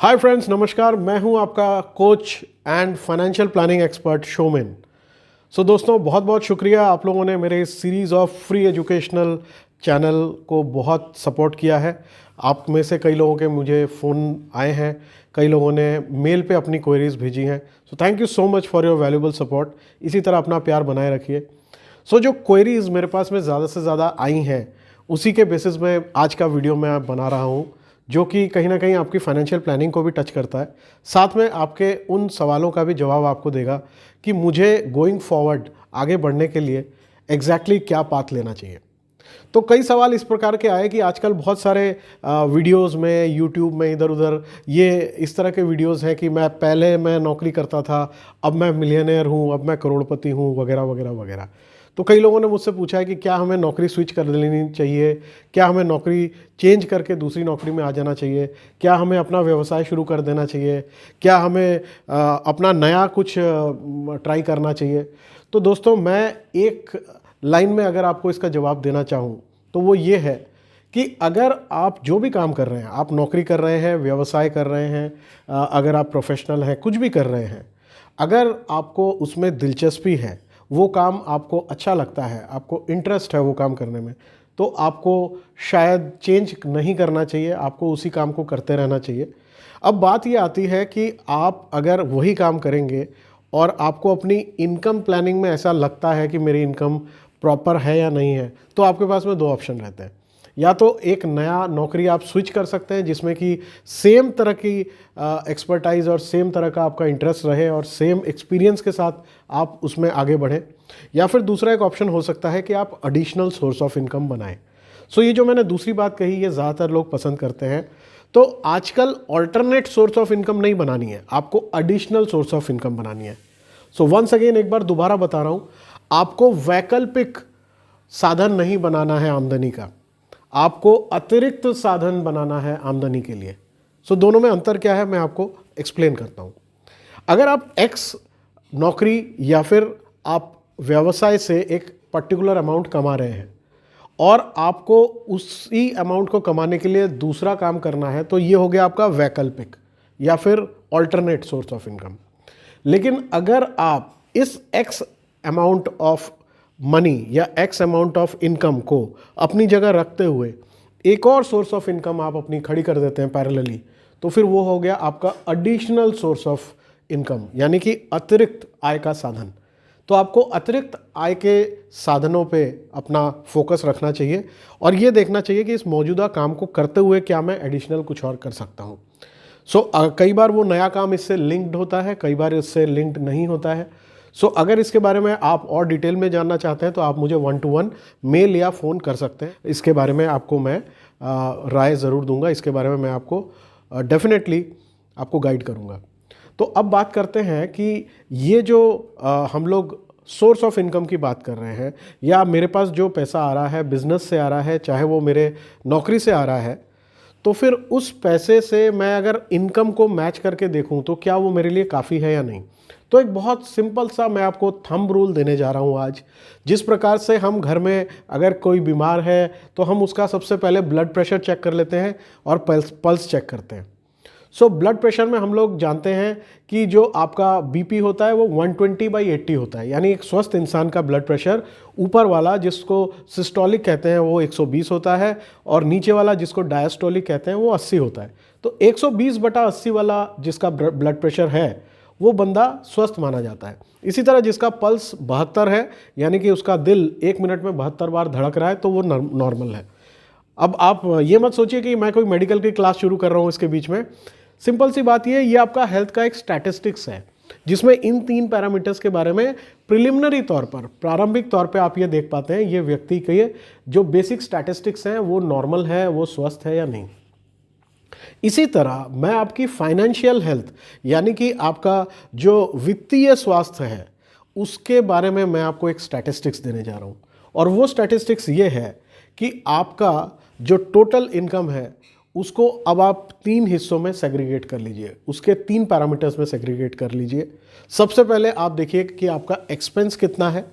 Hi friends, नमस्कार। मैं हूं आपका coach and financial planning expert showmen. दोस्तों, बहुत बहुत शुक्रिया, आप लोगों ने मेरे इस series of free educational channel को बहुत सपोर्ट किया है। आप में से कई लोगों के मुझे फ़ोन आए हैं, कई लोगों ने मेल पे अपनी क्वेरीज भेजी हैं। Thank you so much for your valuable support. इसी तरह अपना प्यार बनाए रखिए। जो क्वेरीज मेरे पास में ज़्यादा से ज़्यादा आई हैं, उसी के बेसिस में आज का वीडियो मैं बना रहा हूँ, जो कि कहीं ना कहीं आपकी फाइनेंशियल प्लानिंग को भी टच करता है। साथ में आपके उन सवालों का भी जवाब आपको देगा कि मुझे गोइंग फॉरवर्ड आगे बढ़ने के लिए एग्जैक्टली क्या पाथ लेना चाहिए। तो कई सवाल इस प्रकार के आए कि आजकल बहुत सारे वीडियोस में, यूट्यूब में, इधर उधर ये इस तरह के वीडियोस हैं कि मैं नौकरी करता था, अब मैं मिलियनेयर हूँ, अब मैं करोड़पति हूँ, वगैरह वगैरह वगैरह। तो कई लोगों ने मुझसे पूछा है कि क्या हमें नौकरी स्विच कर लेनी चाहिए, क्या हमें नौकरी चेंज करके दूसरी नौकरी में आ जाना चाहिए, क्या हमें अपना व्यवसाय शुरू कर देना चाहिए, क्या हमें अपना नया कुछ ट्राई करना चाहिए। तो दोस्तों, मैं एक लाइन में अगर आपको इसका जवाब देना चाहूँ तो वो ये है कि अगर आप जो भी काम कर रहे हैं, आप नौकरी कर रहे हैं, व्यवसाय कर रहे हैं, अगर आप प्रोफेशनल हैं, कुछ भी कर रहे हैं, अगर आपको उसमें दिलचस्पी है, वो काम आपको अच्छा लगता है, आपको इंटरेस्ट है वो काम करने में, तो आपको शायद चेंज नहीं करना चाहिए, आपको उसी काम को करते रहना चाहिए। अब बात ये आती है कि आप अगर वही काम करेंगे और आपको अपनी इनकम प्लानिंग में ऐसा लगता है कि मेरी इनकम प्रॉपर है या नहीं है, तो आपके पास में दो ऑप्शन रहते हैं। या तो एक नया नौकरी आप स्विच कर सकते हैं जिसमें कि सेम तरह की एक्सपर्टाइज और सेम तरह का आपका इंटरेस्ट रहे और सेम एक्सपीरियंस के साथ आप उसमें आगे बढ़ें। या फिर दूसरा एक ऑप्शन हो सकता है कि आप एडिशनल सोर्स ऑफ इनकम बनाएं। ये जो मैंने दूसरी बात कही, ये ज़्यादातर लोग पसंद करते हैं। तो आजकल ऑल्टरनेट सोर्स ऑफ इनकम नहीं बनानी है, आपको एडिशनल सोर्स ऑफ इनकम बनानी है। वंस अगेन, एक बार दोबारा बता रहा हूँ, आपको वैकल्पिक साधन नहीं बनाना है आमदनी का, आपको अतिरिक्त साधन बनाना है आमदनी के लिए। दोनों में अंतर क्या है, मैं आपको एक्सप्लेन करता हूँ। अगर आप एक्स नौकरी या फिर आप व्यवसाय से एक पर्टिकुलर अमाउंट कमा रहे हैं और आपको उसी अमाउंट को कमाने के लिए दूसरा काम करना है, तो ये हो गया आपका वैकल्पिक या फिर ऑल्टरनेट सोर्स ऑफ इनकम। लेकिन अगर आप इस एक्स अमाउंट ऑफ मनी या एक्स अमाउंट ऑफ इनकम को अपनी जगह रखते हुए एक और सोर्स ऑफ इनकम आप अपनी खड़ी कर देते हैं पैरेलली, तो फिर वो हो गया आपका एडिशनल सोर्स ऑफ इनकम, यानी कि अतिरिक्त आय का साधन। तो आपको अतिरिक्त आय के साधनों पे अपना फोकस रखना चाहिए और ये देखना चाहिए कि इस मौजूदा काम को करते हुए क्या मैं एडिशनल कुछ और कर सकता हूँ। कई बार वो नया काम इससे लिंक्ड होता है, कई बार इससे लिंक्ड नहीं होता है। अगर इसके बारे में आप और डिटेल में जानना चाहते हैं तो आप मुझे 1-to-1 मेल या फ़ोन कर सकते हैं। इसके बारे में आपको मैं राय ज़रूर दूंगा, इसके बारे में मैं आपको डेफिनेटली आपको गाइड करूंगा। तो अब बात करते हैं कि ये जो हम लोग सोर्स ऑफ इनकम की बात कर रहे हैं, या मेरे पास जो पैसा आ रहा है बिजनेस से आ रहा है, चाहे वो मेरे नौकरी से आ रहा है, तो फिर उस पैसे से मैं अगर इनकम को मैच करके देखूं तो क्या वो मेरे लिए काफ़ी है या नहीं। तो एक बहुत सिंपल सा मैं आपको थंब रूल देने जा रहा हूँ आज। जिस प्रकार से हम घर में अगर कोई बीमार है तो हम उसका सबसे पहले ब्लड प्रेशर चेक कर लेते हैं और पल्स चेक करते हैं। ब्लड प्रेशर में हम लोग जानते हैं कि जो आपका बीपी होता है वो 120/80 होता है, यानी एक स्वस्थ इंसान का ब्लड प्रेशर ऊपर वाला जिसको सिस्टोलिक कहते हैं वो 120 होता है और नीचे वाला जिसको डायस्टोलिक कहते हैं वो 80 होता है। तो 120/80 वाला जिसका ब्लड प्रेशर है वो बंदा स्वस्थ माना जाता है। इसी तरह जिसका पल्स 72 है, यानी कि उसका दिल 1 मिनट में 72 बार धड़क रहा है, तो वो नॉर्मल है। अब आप ये मत सोचिए कि मैं कोई मेडिकल की क्लास शुरू कर रहा हूँ इसके बीच में। सिंपल सी बात ये आपका हेल्थ का एक स्टैटिस्टिक्स है जिसमें इन 3 पैरामीटर्स के बारे में प्रिलिमिनरी तौर पर, प्रारंभिक तौर पे आप ये देख पाते हैं ये व्यक्ति के जो बेसिक स्टैटिस्टिक्स हैं वो नॉर्मल है, वो स्वस्थ है या नहीं। इसी तरह मैं आपकी फाइनेंशियल हेल्थ, यानी कि आपका जो वित्तीय स्वास्थ्य है, उसके बारे में मैं आपको एक स्टैटिस्टिक्स देने जा रहा हूँ। और वो स्टैटिस्टिक्स ये है कि आपका जो टोटल इनकम है उसको अब आप 3 हिस्सों में सेग्रीगेट कर लीजिए, उसके 3 पैरामीटर्स में सेग्रीगेट कर लीजिए। सबसे पहले आप देखिए कि आपका एक्सपेंस कितना है,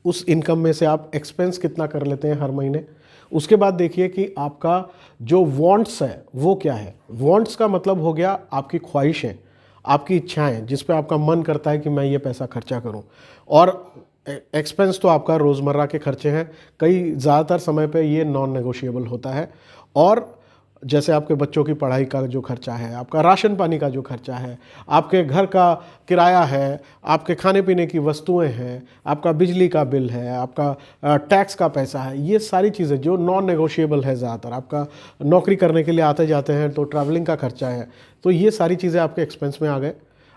उस इनकम में से आप एक्सपेंस कितना कर लेते हैं हर महीने। उसके बाद देखिए कि आपका जो वांट्स है वो क्या है। वांट्स का मतलब हो गया आपकी ख्वाहिशें, आपकी इच्छाएं, जिस पे आपका मन करता है कि मैं ये पैसा खर्चा करूं। और एक्सपेंस तो आपका रोज़मर्रा के खर्चे हैं, कई ज़्यादातर समय पे ये नॉन नेगोशिएबल होता है। और जैसे आपके बच्चों की पढ़ाई का जो खर्चा है, आपका राशन पानी का जो खर्चा है, आपके घर का किराया है, आपके खाने पीने की वस्तुएं हैं, आपका बिजली का बिल है, आपका टैक्स का पैसा है, ये सारी चीज़ें जो नॉन नेगोशिएबल है। ज़्यादातर आपका नौकरी करने के लिए आते जाते हैं तो ट्रैवलिंग का खर्चा है, तो ये सारी चीज़ें आपके एक्सपेंस में आ गए।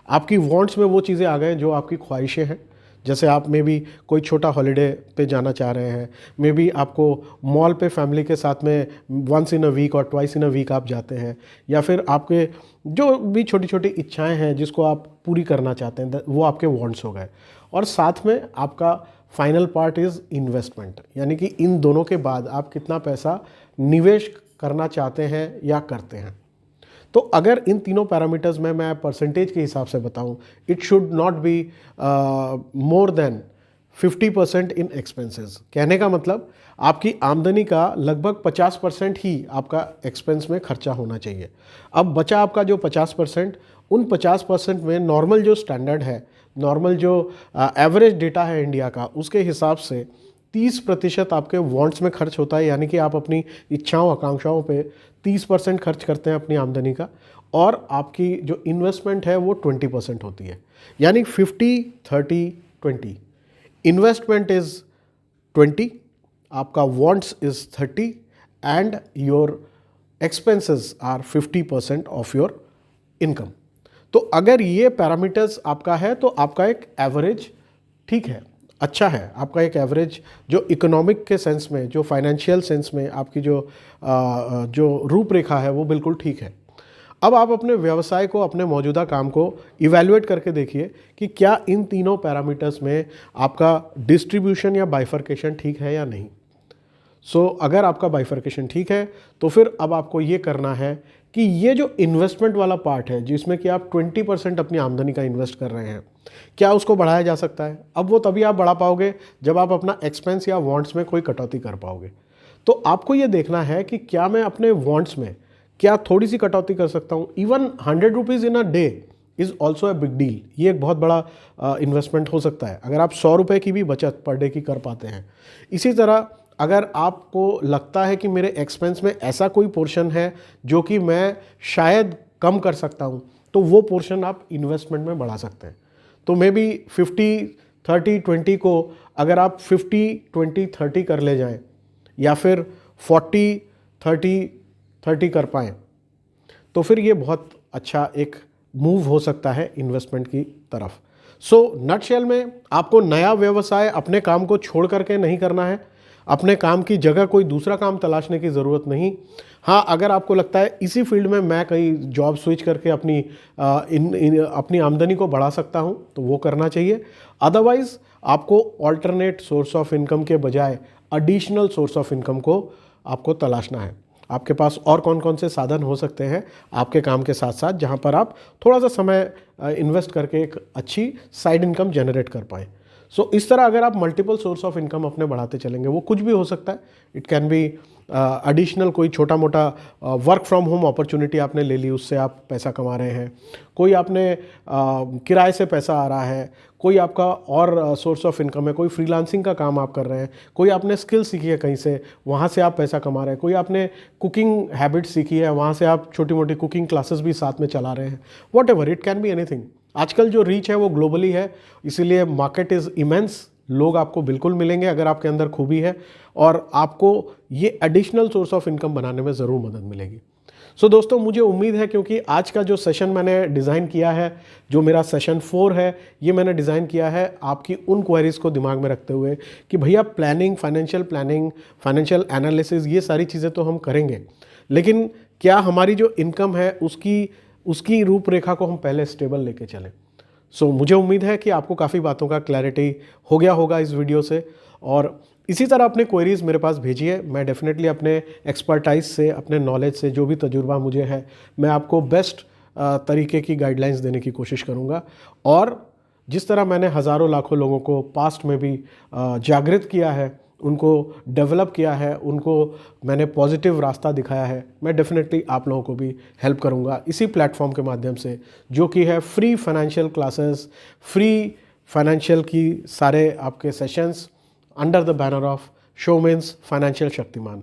आपकी वांट्स में वो चीज़ें आ गए जो आपकी ख्वाहिशें हैं, जैसे आप मे बी कोई छोटा हॉलिडे पे जाना चाह रहे हैं, मे बी आपको मॉल पे फैमिली के साथ में वंस इन अ वीक और ट्वाइस इन अ वीक आप जाते हैं, या फिर आपके जो भी छोटी छोटी इच्छाएं हैं जिसको आप पूरी करना चाहते हैं, वो आपके वांट्स हो गए। और साथ में आपका फाइनल पार्ट इज़ इन्वेस्टमेंट, यानी कि इन दोनों के बाद आप कितना पैसा निवेश करना चाहते हैं या करते हैं। तो अगर इन तीनों पैरामीटर्स में मैं परसेंटेज के हिसाब से बताऊं, it should not be more than 50% in expenses. कहने का मतलब आपकी आमदनी का लगभग 50% ही आपका एक्सपेंस में खर्चा होना चाहिए। अब बचा आपका जो 50%, उन 50% में नॉर्मल जो स्टैंडर्ड है, नॉर्मल जो एवरेज डेटा है इंडिया का, उसके हिसाब से 30% आपके वांट्स में खर्च होता है, यानी कि आप अपनी इच्छाओं आकांक्षाओं पे 30% खर्च करते हैं अपनी आमदनी का, और आपकी जो इन्वेस्टमेंट है वो 20% होती है। यानी 50-30-20, इन्वेस्टमेंट इज 20, आपका wants is 30 and your expenses are 50% of your income. तो अगर ये पैरामीटर्स आपका है तो आपका एक एवरेज ठीक है, अच्छा है। आपका एक एवरेज जो इकोनॉमिक के सेंस में, जो फाइनेंशियल सेंस में आपकी जो रूपरेखा है वो बिल्कुल ठीक है। अब आप अपने व्यवसाय को, अपने मौजूदा काम को इवैल्यूएट करके देखिए कि क्या इन तीनों पैरामीटर्स में आपका डिस्ट्रीब्यूशन या बाइफर्केशन ठीक है या नहीं। अगर आपका बाइफर्केशन ठीक है तो फिर अब आपको ये करना है कि ये जो इन्वेस्टमेंट वाला पार्ट है, जिसमें कि आप 20% अपनी आमदनी का इन्वेस्ट कर रहे हैं, क्या उसको बढ़ाया जा सकता है। अब वो तभी आप बढ़ा पाओगे जब आप अपना एक्सपेंस या वांट्स में कोई कटौती कर पाओगे। तो आपको ये देखना है कि क्या मैं अपने वांट्स में क्या थोड़ी सी कटौती कर सकता हूँ। Even 100 rupees in a day is also a big deal. ये एक बहुत बड़ा इन्वेस्टमेंट हो सकता है अगर आप 100 रुपये की भी बचत पर डे की कर पाते हैं। इसी तरह अगर आपको लगता है कि मेरे एक्सपेंस में ऐसा कोई पोर्शन है जो कि मैं शायद कम कर सकता हूँ, तो वो पोर्शन आप इन्वेस्टमेंट में बढ़ा सकते हैं। तो मे बी 50-30-20 को अगर आप 50-20-30 कर ले जाएं, या फिर 40-30-30 कर पाएँ, तो फिर ये बहुत अच्छा एक मूव हो सकता है इन्वेस्टमेंट की तरफ। नटशेल में आपको नया व्यवसाय अपने काम को छोड़ करके नहीं करना है, अपने काम की जगह कोई दूसरा काम तलाशने की ज़रूरत नहीं। हाँ, अगर आपको लगता है इसी फील्ड में मैं कहीं जॉब स्विच करके अपनी आमदनी को बढ़ा सकता हूँ, तो वो करना चाहिए। अदरवाइज़ आपको ऑल्टरनेट सोर्स ऑफ इनकम के बजाय एडिशनल सोर्स ऑफ इनकम को आपको तलाशना है। आपके पास और कौन कौन से साधन हो सकते हैं आपके काम के साथ साथ, जहाँ पर आप थोड़ा सा समय इन्वेस्ट करके एक अच्छी साइड इनकम जनरेट कर पाएँ। इस तरह अगर आप मल्टीपल सोर्स ऑफ इनकम अपने बढ़ाते चलेंगे, वो कुछ भी हो सकता है। इट कैन बी एडिशनल कोई छोटा मोटा वर्क फ्रॉम होम अपॉर्चुनिटी आपने ले ली, उससे आप पैसा कमा रहे हैं। कोई आपने किराए से पैसा आ रहा है, कोई आपका और सोर्स ऑफ इनकम है, कोई फ्रीलांसिंग का काम आप कर रहे हैं, कोई आपने स्किल सीखी है कहीं से, वहाँ से आप पैसा कमा रहे हैं, कोई आपने कुकिंग हैबिट सीखी है, वहाँ से आप छोटी मोटी कुकिंग क्लासेस भी साथ में चला रहे हैं। What ever, it can be anything. आजकल जो रीच है वो ग्लोबली है, इसीलिए मार्केट इज़ इमेंस। लोग आपको बिल्कुल मिलेंगे अगर आपके अंदर खूबी है, और आपको ये एडिशनल सोर्स ऑफ इनकम बनाने में ज़रूर मदद मिलेगी। दोस्तों, मुझे उम्मीद है, क्योंकि आज का जो सेशन मैंने डिज़ाइन किया है, जो मेरा सेशन 4 है, ये मैंने डिज़ाइन किया है आपकी उन क्वेरीज़ को दिमाग में रखते हुए कि भैया प्लानिंग, फाइनेंशियल एनालिसिस, ये सारी चीज़ें तो हम करेंगे, लेकिन क्या हमारी जो इनकम है उसकी रूपरेखा को हम पहले स्टेबल लेके चलें। मुझे उम्मीद है कि आपको काफ़ी बातों का क्लैरिटी हो गया होगा इस वीडियो से, और इसी तरह अपने क्वेरीज मेरे पास भेजिए। मैं डेफिनेटली अपने एक्सपर्टाइज से, अपने नॉलेज से, जो भी तजुर्बा मुझे है, मैं आपको बेस्ट तरीके की गाइडलाइंस देने की कोशिश करूँगा। और जिस तरह मैंने हज़ारों लाखों लोगों को पास्ट में भी जागृत किया है, उनको डेवलप किया है, उनको मैंने पॉजिटिव रास्ता दिखाया है, मैं डेफिनेटली आप लोगों को भी हेल्प करूंगा इसी प्लेटफॉर्म के माध्यम से, जो कि है free financial classes, free financial की सारे आपके sessions under the banner of शोमेन्स फाइनेंशियल शक्तिमान।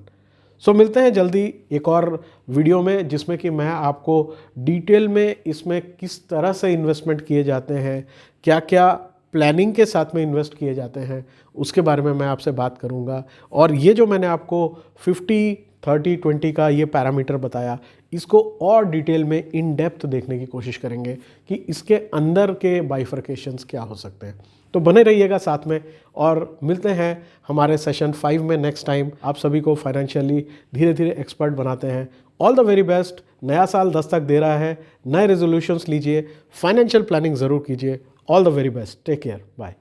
सो मिलते हैं जल्दी एक और वीडियो में, जिसमें कि मैं आपको डिटेल में इसमें किस तरह से इन्वेस्टमेंट किए जाते हैं, क्या क्या प्लानिंग के साथ में इन्वेस्ट किए जाते हैं, उसके बारे में मैं आपसे बात करूंगा। और ये जो मैंने आपको 50-30-20 का ये पैरामीटर बताया, इसको और डिटेल में इन डेप्थ देखने की कोशिश करेंगे कि इसके अंदर के बाइफर्केशंस क्या हो सकते हैं। तो बने रहिएगा साथ में, और मिलते हैं हमारे सेशन 5 में नेक्स्ट टाइम। आप सभी को फाइनेंशियली धीरे धीरे एक्सपर्ट बनाते हैं। All the very best. नया साल दस्तक दे रहा है, नए रेजोल्यूशंस लीजिए, फाइनेंशियल प्लानिंग ज़रूर कीजिए। All the very best. Take care. Bye.